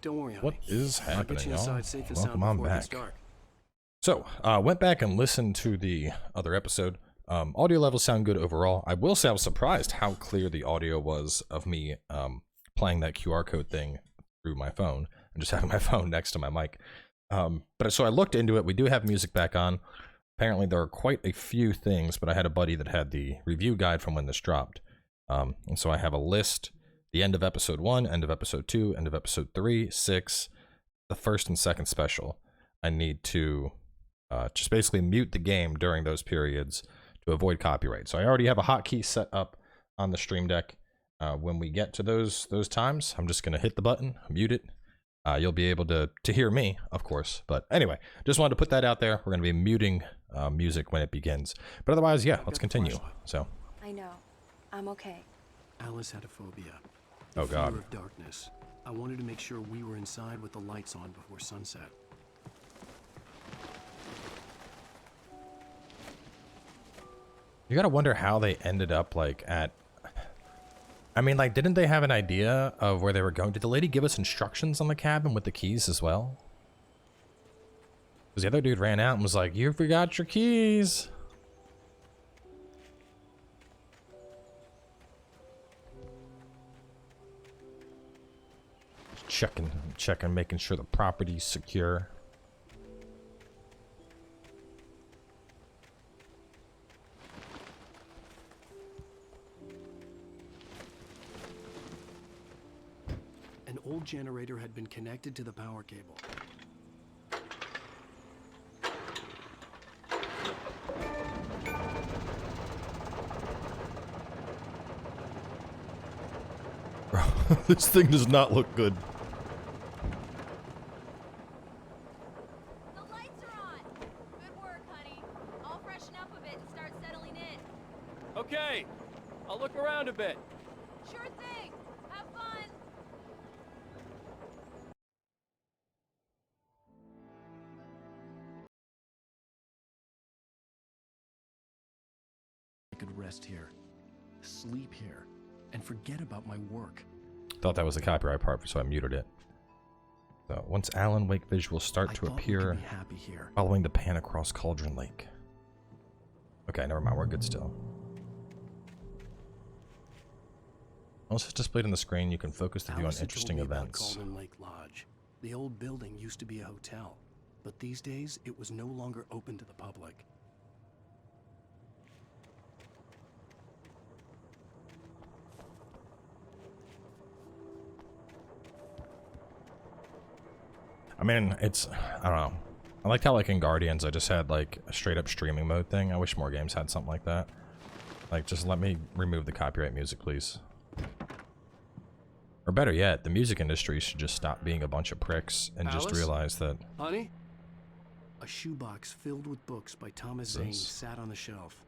Don't worry, honey. What is I'll get happening, you y'all? inside safe and Welcome sound on before it gets back. dark. So, went back and listened to the other episode. Audio levels sound good overall. I will say I was surprised how clear the audio was of me playing that QR code thing through my phone and just having my phone next to my mic. But so I looked into it. We do have music back on. Apparently there are quite a few things, but I had a buddy that had the review guide from when this dropped. And so I have a list, the end of episode 1, end of episode 2, end of episode 3, 6, the first and second special. I need to just basically mute the game during those periods to avoid copyright. So I already have a hotkey set up on the Stream Deck. When we get to those times, I'm just going to hit the button, mute it. You'll be able to hear me, of course. But anyway, just wanted to put that out there. We're going to be muting music when it begins. But otherwise, yeah, let's continue. So. I know. I'm okay. Alice had a phobia. Oh, God. Fear of darkness. I wanted to make sure we were inside with the lights on before sunset. You gotta wonder how they ended up, like, at... I mean, like, didn't they have an idea of where they were going? Did the lady give us instructions on the cabin with the keys as well? Because the other dude ran out and was like, you forgot your keys! Checking, making sure the property's secure. An old generator had been connected to the power cable. This thing does not look good. The lights are on. Good work, honey. I'll freshen up a bit and start settling in. Okay, I'll look around a bit. Sure thing. Have fun. I could rest here, sleep here, and forget about my work. Thought that was the copyright part, so I muted it. So once Alan Wake visuals start to appear Happy here. following the pan across Cauldron Lake. Okay, never mind, we're good still. Once it's displayed on the screen, you can focus the view on Alice had interesting told me about events. Cauldron Lake Lodge. The old building used to be a hotel, but these days it was no longer open to the public. I mean, it's, I don't know. I liked how, like, in Guardians, I just had, like, a straight-up streaming mode thing. I wish more games had something like that. Like, just let me remove the copyright music, please. Or better yet, the music industry should just stop being a bunch of pricks and just Alice? realize that... Honey? A shoebox filled with books by Thomas Zane sat on the shelf.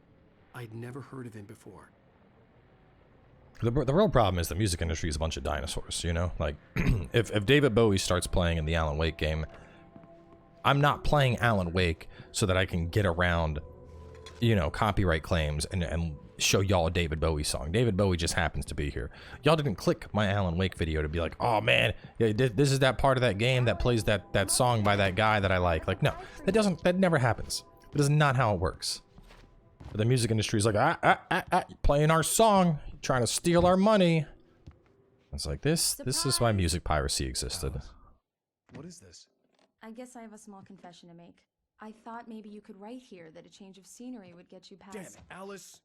I'd never heard of him before. The real problem is the music industry is a bunch of dinosaurs, you know? Like, if David Bowie starts playing in the Alan Wake game, I'm not playing Alan Wake so that I can get around, you know, copyright claims and show y'all a David Bowie song. David Bowie just happens to be here. Y'all didn't click my Alan Wake video to be like, oh man, yeah, this is that part of that game that plays that song by that guy that I like. Like, no, that never happens. That is not how it works. But the music industry is like, playing our song, trying to steal our money. It's like, this is why music piracy existed. What is this? I guess I have a small confession to make. I thought maybe you could write here that a change of scenery would get you past... Damn it, Alice,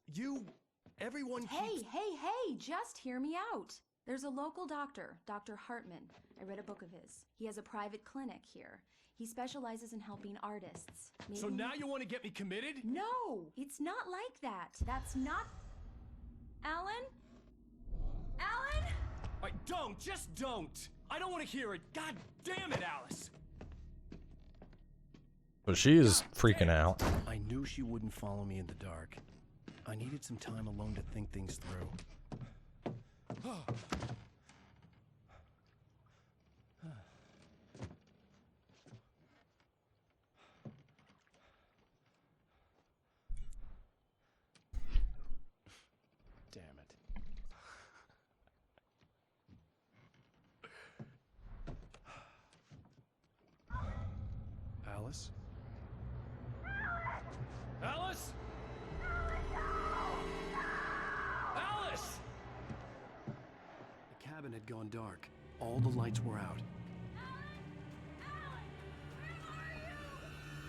everyone keeps... Hey, just hear me out. There's a local doctor, Dr. Hartman. I read a book of his. He has a private clinic here. He specializes in helping artists. Maybe... So now you want to get me committed? No, it's not like that. That's not... Alan? Alan? Just don't! I don't want to hear it. God damn it, Alice! But she is freaking out. I knew she wouldn't follow me in the dark. I needed some time alone to think things through. Damn it. Alice? Alice? Alice! The cabin had gone dark. All the lights were out.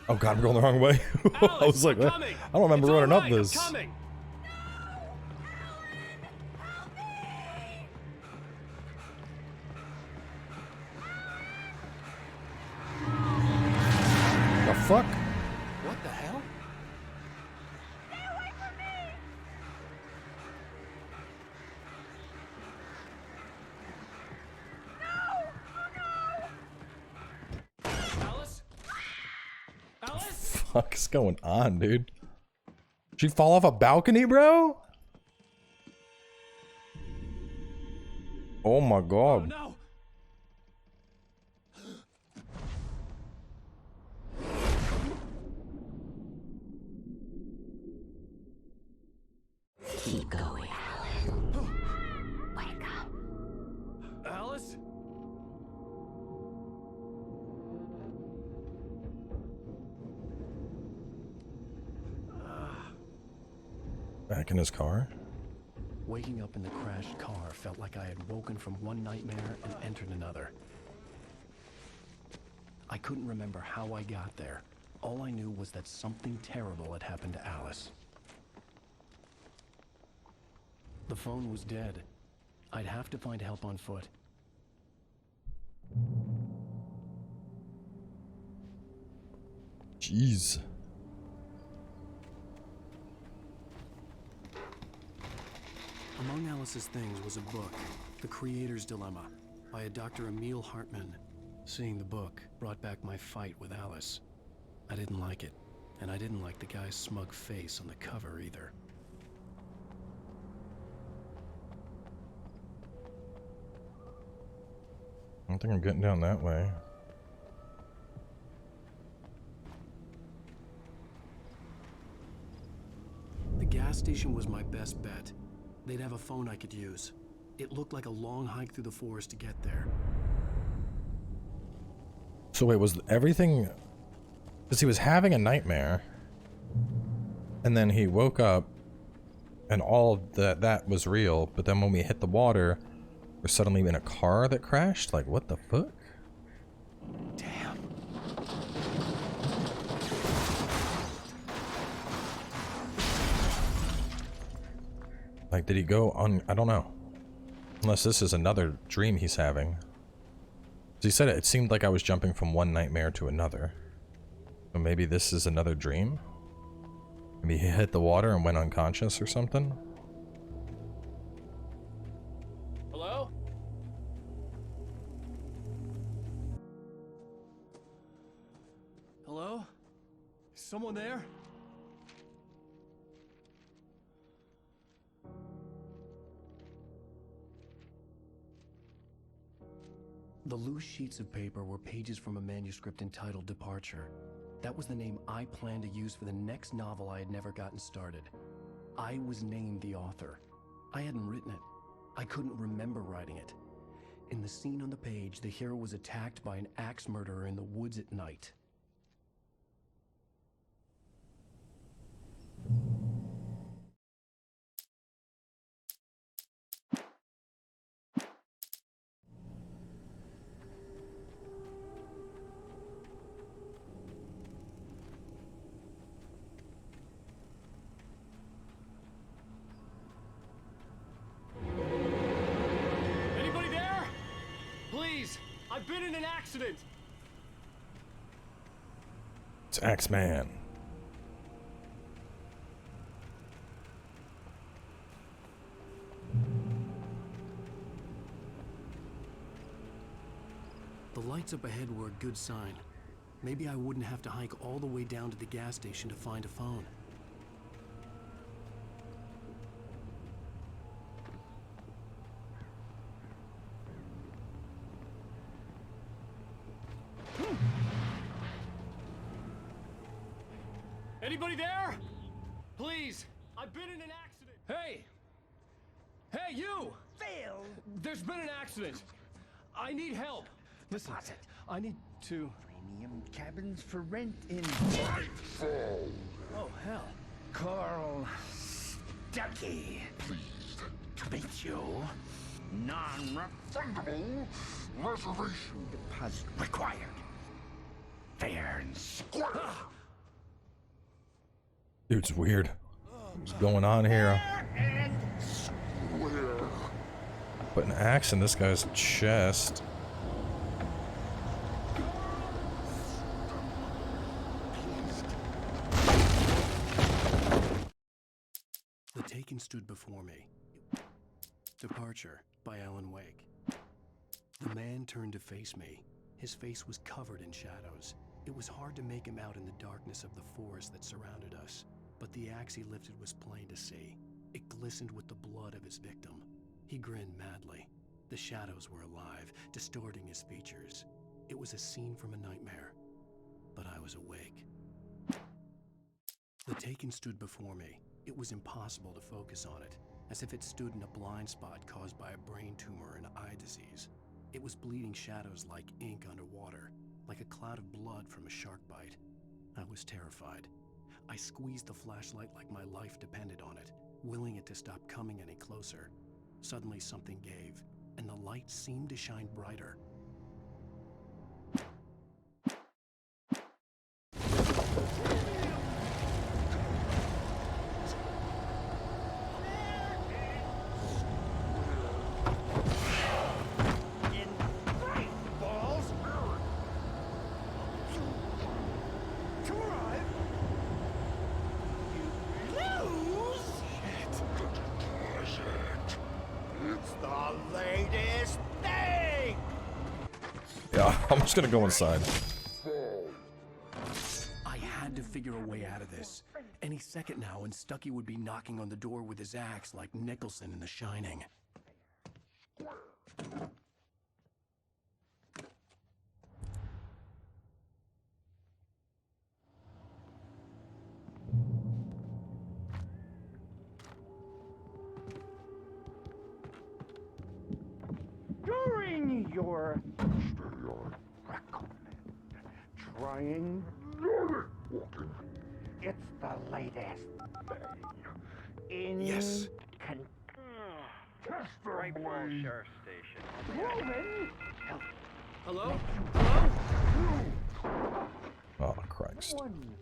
Oh god, I'm going the wrong way. I was like, I don't remember running up this. I'm coming. The fuck? What the hell? Alice? Alice? Fuck's going on, dude? Did she fall off a balcony, bro? Oh my Oh god. no! Keep going, Alice. Wake up. Alice? Back in his car? Waking up in the crashed car felt like I had woken from one nightmare and entered another. I couldn't remember how I got there. All I knew was that something terrible had happened to Alice. The phone was dead. I'd have to find help on foot. Jeez. Among Alice's things was a book, The Creator's Dilemma, by a Dr. Emil Hartmann. Seeing the book brought back my fight with Alice. I didn't like it, and I didn't like the guy's smug face on the cover either. I don't think I'm getting down that way. The gas station was my best bet. They'd have a phone I could use. It looked like a long hike through the forest to get there. So wait, was everything... Because he was having a nightmare, and then he woke up, and all of that was real, but then when we hit the water, we're suddenly in a car that crashed? Like, what the fuck? Damn. Like, did he go on... I don't know. Unless this is another dream he's having. He said it seemed like I was jumping from one nightmare to another. So maybe this is another dream? Maybe he hit the water and went unconscious or something? Hello? Hello? Is someone there? The loose sheets of paper were pages from a manuscript entitled Departure. That was the name I planned to use for the next novel I had never gotten started. I was named the author. I hadn't written it. I couldn't remember writing it. In the scene on the page, the hero was attacked by an axe murderer in the woods at night. Anybody there? Please, I've been in an accident. It's Axeman. The lights up ahead were a good sign. Maybe I wouldn't have to hike all the way down to the gas station to find a phone. Anybody there? Please, I've been in an accident. Hey! Hey, you! There's been an accident. I need help. Listen, I need to... titanium cabins for rent in Oh, hell. Coral Stucky. Pleased to meet you. Non-refundable reservation deposit required. Fair and square. Dude's weird. What's going on here? And square. Put an axe in this guy's chest. The Taken stood before me. Departure by Alan Wake. The man turned to face me. His face was covered in shadows. It was hard to make him out in the darkness of the forest that surrounded us, but the axe he lifted was plain to see. It glistened with the blood of his victim. He grinned madly. The shadows were alive, distorting his features. It was a scene from a nightmare, but I was awake. The Taken stood before me. It was impossible to focus on it, as if it stood in a blind spot caused by a brain tumor and eye disease. It was bleeding shadows like ink underwater, like a cloud of blood from a shark bite. I was terrified. I squeezed the flashlight like my life depended on it, willing it to stop coming any closer. Suddenly something gave, and the light seemed to shine brighter. Yeah, I'm just gonna go inside. I had to figure a way out of this. Any second now, and Stucky would be knocking on the door with his axe like Nicholson in The Shining. During your trying walking. It's the latest thing in Yes. Testimony. Sheriff's Station. Roman, Hello? Oh, Christ. one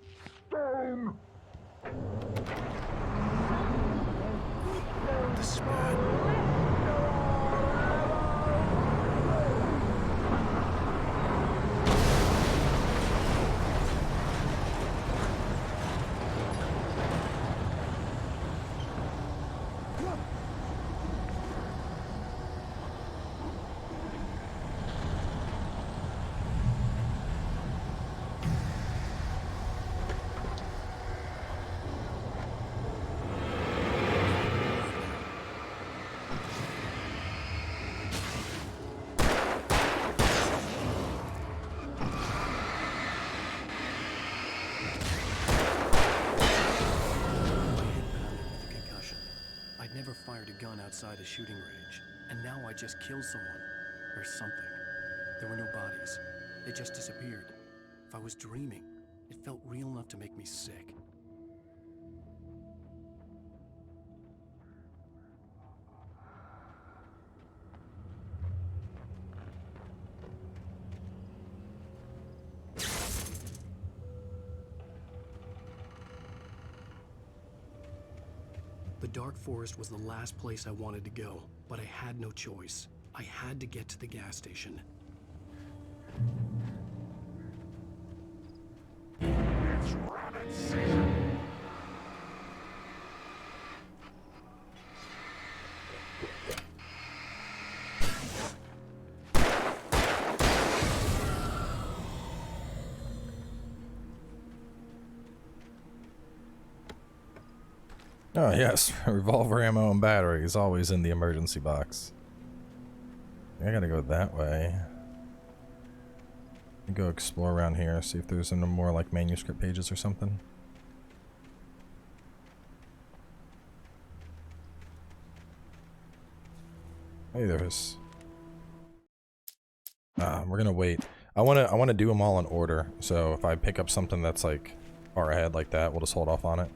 stone. The spread. Never fired a gun outside a shooting range, and now I just killed someone, or something. There were no bodies. They just disappeared. If I was dreaming, it felt real enough to make me sick. The dark forest was the last place I wanted to go, but I had no choice. I had to get to the gas station. It's rabbit season. Oh yes, revolver ammo and batteries always in the emergency box. I gotta go that way. Go explore around here, see if there's any more like manuscript pages or something. Hey, there is. We're gonna wait. I wanna do them all in order. So if I pick up something that's like far ahead like that, we'll just hold off on it.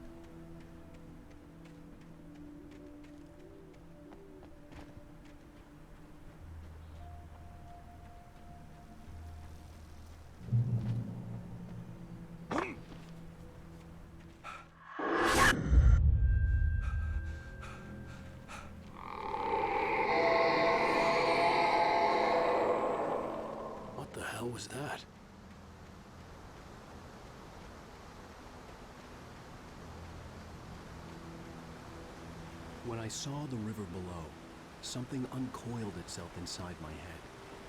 What the hell was that? When I saw the river below, something uncoiled itself inside my head.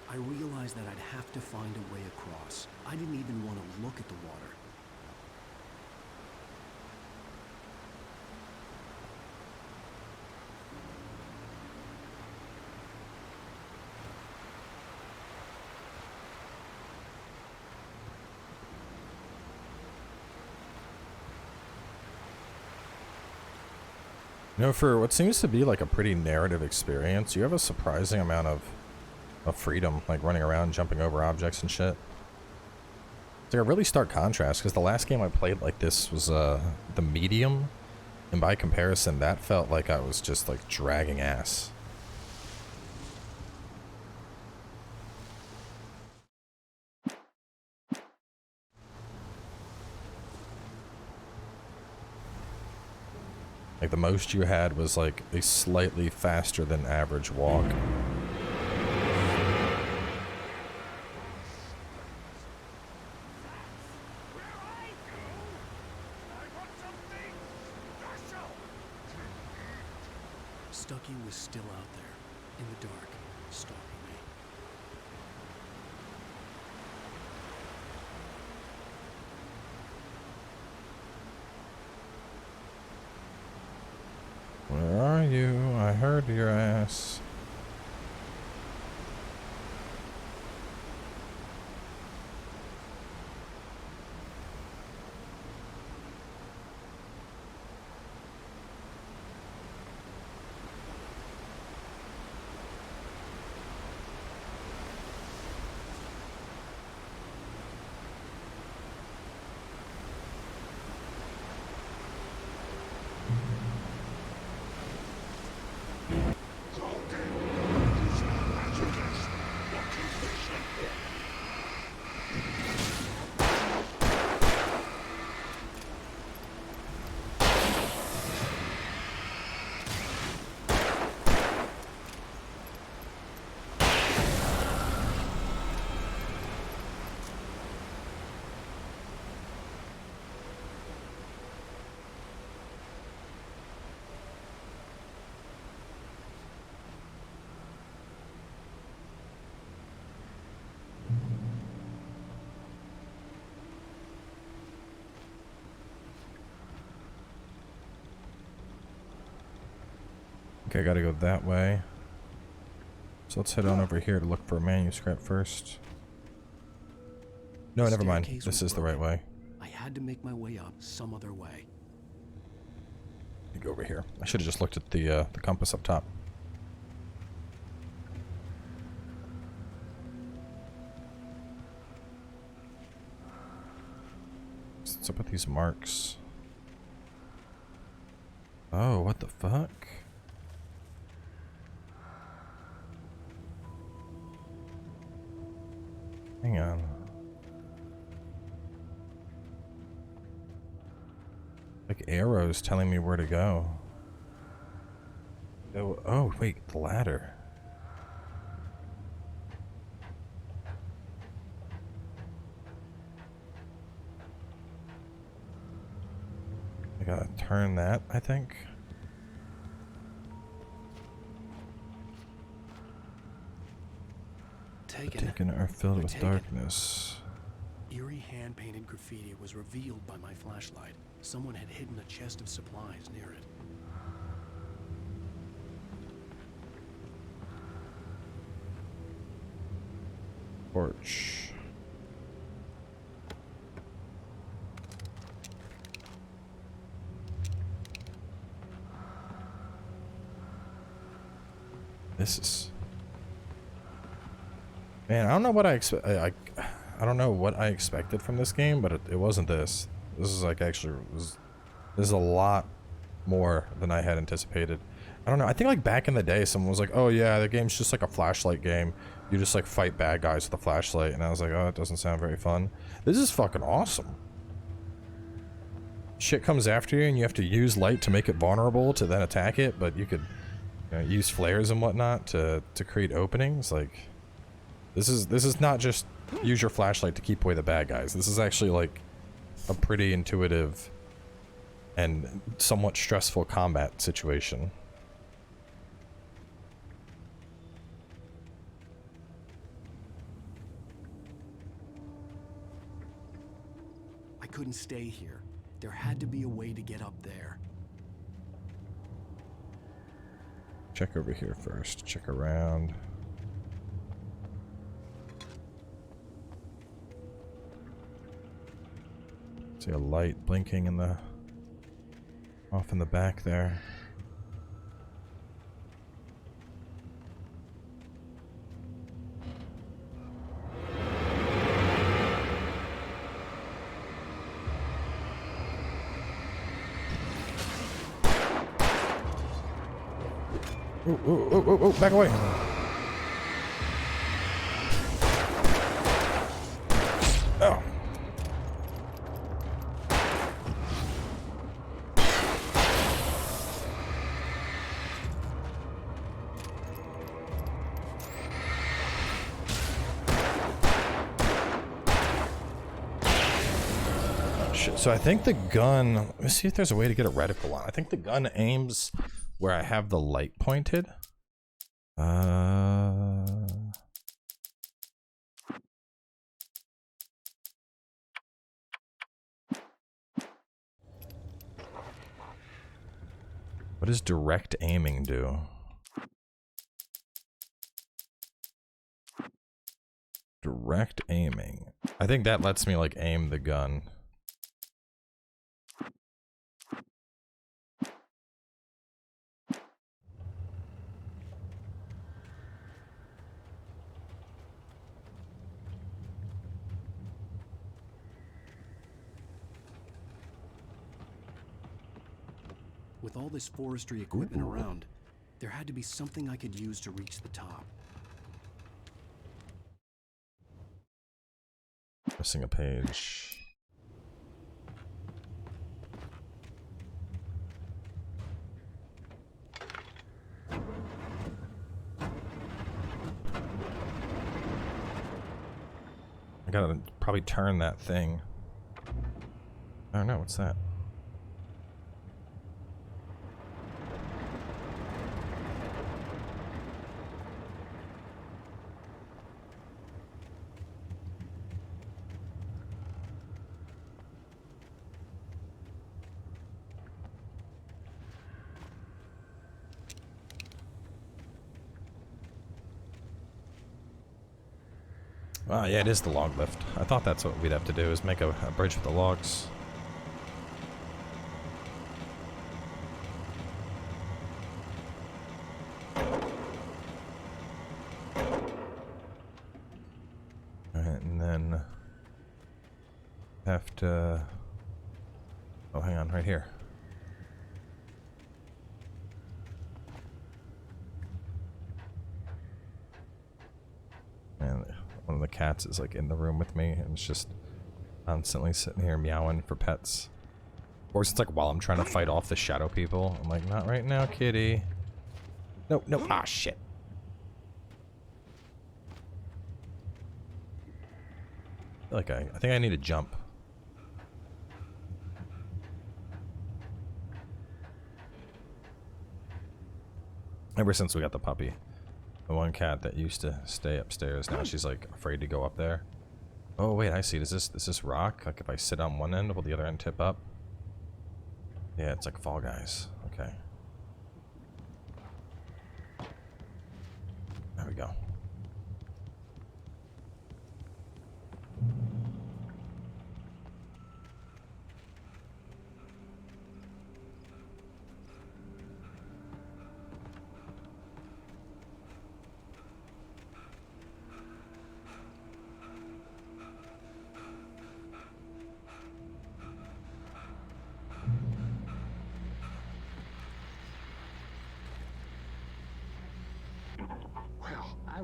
I realized that I'd have to find a way across. I didn't even want to look at the water. You know, for what seems to be like a pretty narrative experience, you have a surprising amount of freedom, like running around, jumping over objects and shit. It's like a really stark contrast, because the last game I played like this was the medium, and by comparison, that felt like I was just like dragging ass. Like the most you had was like a slightly faster than average walk. Stucky was still out there, in the dark, stalking me. Where are you? I heard your ass. Okay, I gotta go that way. So let's head on over here to look for a manuscript first. No, never mind. Staircase This was is the right broken. way. I had to make my way up some other way. Let me go over here. I should have just looked at the compass up top. What's up with these marks? Oh, what the fuck? Hang on. Like arrows telling me where to go. Oh, oh wait, the ladder. I gotta turn that, I think. Taken are filled with darkness. Eerie hand-painted graffiti was revealed by my flashlight. Someone had hidden a chest of supplies near it. Torch. This is... Man, I don't know what I expect. I don't know what I expected from this game, but it wasn't this. This is like actually this is a lot more than I had anticipated. I don't know. I think like back in the day, someone was like, "Oh yeah, the game's just like a flashlight game. You just like fight bad guys with a flashlight." And I was like, "Oh, it doesn't sound very fun." This is fucking awesome. Shit comes after you, and you have to use light to make it vulnerable to then attack it. But you could, you know, use flares and whatnot to create openings. Like, this is not just use your flashlight to keep away the bad guys. This is actually like a pretty intuitive and somewhat stressful combat situation. I couldn't stay here. There had to be a way to get up there. Check over here first. Check around. See a light blinking in the off in the back there. Oh, back away. Oh. Shit. So I think the gun, let's see if there's a way to get a reticle on. I think the gun aims where I have the light pointed. What does direct aiming do? Direct aiming. I think that lets me like aim the gun. With all this forestry equipment around, there had to be something I could use to reach the top. Missing a page. I gotta probably turn that thing. I don't know, what's that? Ah, yeah, it is the log lift. I thought that's what we'd have to do, is make a bridge with the logs. Alright, and then have to... Oh, hang on, right here. And one of the cats is like in the room with me and it's just constantly sitting here meowing for pets. Or it's like while I'm trying to fight off the shadow people. I'm like, not right now, kitty. No, no, ah, shit. I think I need to jump. Ever since we got the puppy. The one cat that used to stay upstairs, now she's like afraid to go up there. Oh wait, I see. Does this rock? Like if I sit on one end, will the other end tip up? Yeah, it's like Fall Guys. Okay. There we go.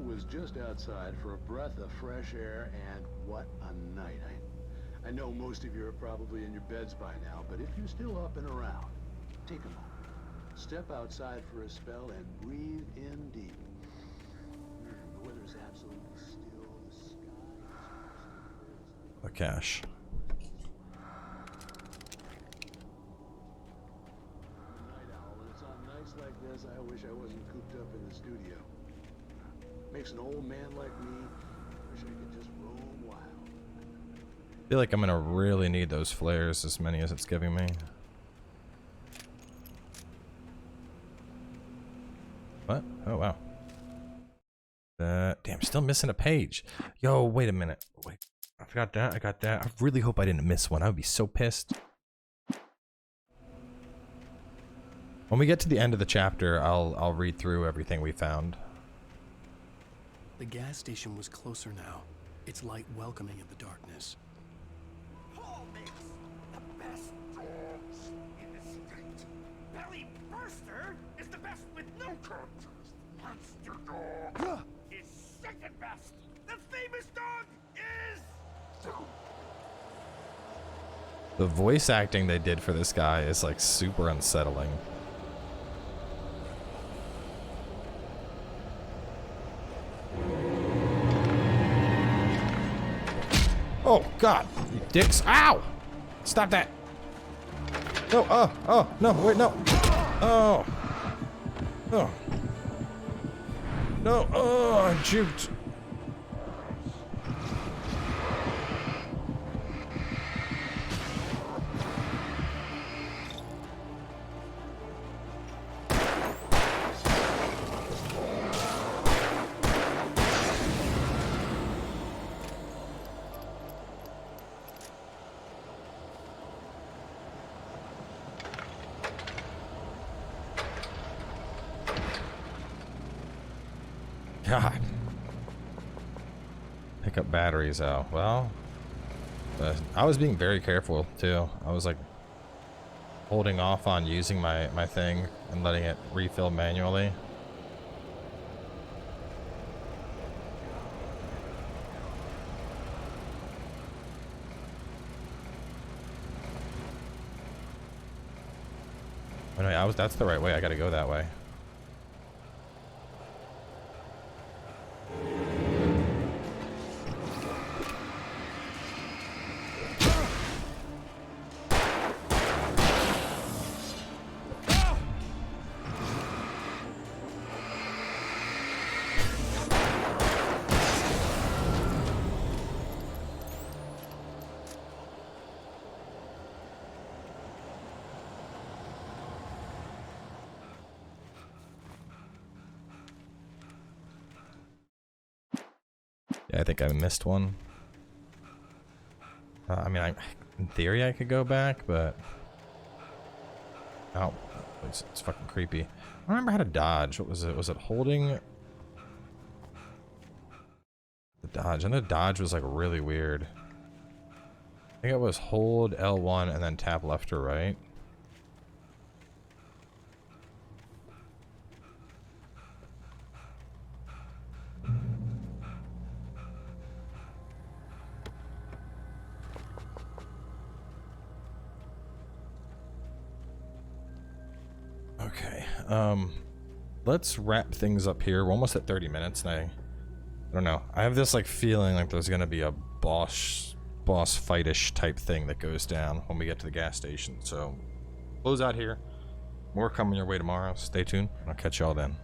was just outside for a breath of fresh air, and what a night. I know most of you are probably in your beds by now, but if you're still up and around, take a moment. Step outside for a spell and breathe in deep. The weather's absolutely still. The sky is The cash. night owl, and it's on nights like this I wish I wasn't cooped up in the studio. Makes an old man like me wish I could just roam wild. I feel like I'm gonna really need those flares, as many as it's giving me. What? Oh wow. Damn, still missing a page. Yo, wait a minute. Wait, I forgot that. I got that. I really hope I didn't miss one. I would be so pissed. When we get to the end of the chapter, I'll read through everything we found. The gas station was closer now, its light welcoming in the darkness. Paul makes the best dogs in the state. Belly Burster is the best with no contest. Monster Dog is second best. The famous dog is... The voice acting they did for this guy is like super unsettling. Oh God, you dicks! Ow! Stop that! No! Oh! No! Wait! No! Oh! Oh! No! Oh! I juked. God. Pick up batteries out. Well, I was being very careful too. I was like holding off on using my thing and letting it refill manually. Anyway, that's the right way. I gotta go that way. Yeah, I think I missed one. I mean, in theory I could go back, but... Oh, it's fucking creepy. I don't remember how to dodge. What was it? Was it holding... The dodge? And the dodge was like really weird. I think it was hold L1 and then tap left or right. Okay, let's wrap things up here. We're almost at 30 minutes, and I don't know. I have this like feeling like there's gonna be a boss fight-ish type thing that goes down when we get to the gas station. So, close out here. More coming your way tomorrow. Stay tuned. I'll catch y'all then.